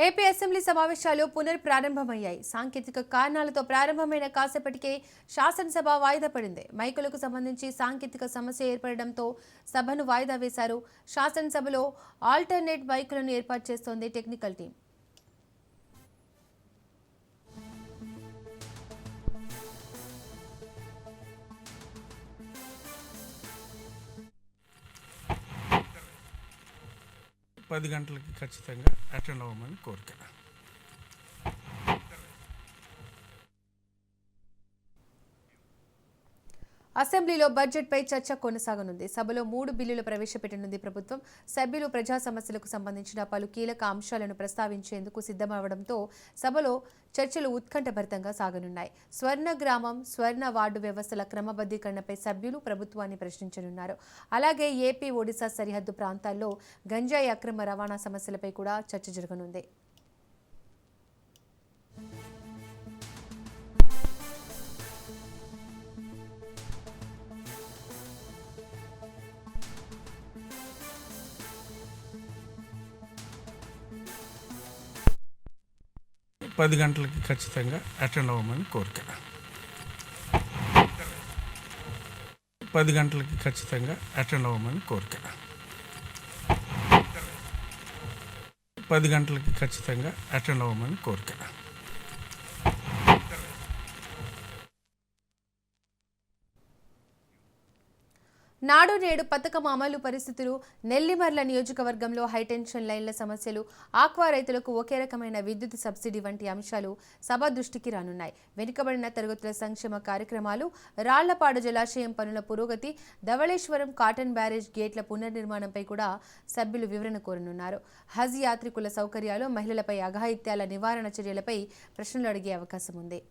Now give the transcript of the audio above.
AP assembly సమావేశాలు పునఃప్రారంభమయ్యాయి. సాంకేతిక కారణాలతో ప్రారంభమైన కాసేపటికే శాసనసభ వాయిదా పడింది. మైకులకు సంబంధించి సాంకేతిక సమస్య ఏర్పడడంతో సభను వాయిదా వేశారు. శాసనసభలో ఆల్టర్నేట్ మైకులను ఏర్పాటు చేస్తోంది టెక్నికల్ టీం. పది గంటలకి ఖచ్చితంగా అటెండ్ అవ్వమని కోరిక. అసెంబ్లీలో బడ్జెట్పై చర్చ కొనసాగనుంది. సభలో 3 బిల్లులు ప్రవేశపెట్టనుంది ప్రభుత్వం. సభ్యులు ప్రజా సమస్యలకు సంబంధించిన పలు కీలక అంశాలను ప్రస్తావించేందుకు సిద్ధమవడంతో సభలో చర్చలు ఉత్కంఠభరితంగా సాగనున్నాయి. స్వర్ణ గ్రామం, స్వర్ణ వార్డు వ్యవస్థల క్రమబద్ధీకరణపై సభ్యులు ప్రభుత్వాన్ని ప్రశ్నించనున్నారు. అలాగే ఏపీ, ఒడిశా సరిహద్దు ప్రాంతాల్లో గంజాయి అక్రమ రవాణా సమస్యలపై కూడా చర్చ జరగనుంది. పది గంటలకి ఖచ్చితంగా అటెండ్ అవ్వమని కోరిక. పది గంటలకి ఖచ్చితంగా అటెండ్ అవ్వమని కోరిక. పది గంటలకి ఖచ్చితంగా అటెండ్ అవ్వమని కోరిక. నాడు నేడు పథకం అమలు పరిస్థితులు, నెల్లిమర్ల నియోజకవర్గంలో హైటెన్షన్ లైన్ల సమస్యలు, ఆక్వా రైతులకు ఒకే రకమైన విద్యుత్ సబ్సిడీ వంటి అంశాలు సభ దృష్టికి రానున్నాయి. వెనుకబడిన తరగతుల సంక్షేమ కార్యక్రమాలు, రాళ్లపాడు జలాశయం పనుల పురోగతి, ధవళేశ్వరం కాటన్ బ్యారేజ్ గేట్ల పునర్నిర్మాణంపై కూడా సభ్యులు వివరణ కోరనున్నారు. హజ్ యాత్రికుల సౌకర్యాలు, మహిళలపై అఘాయిత్యాల నివారణ చర్యలపై ప్రశ్నలు అడిగే అవకాశం ఉంది.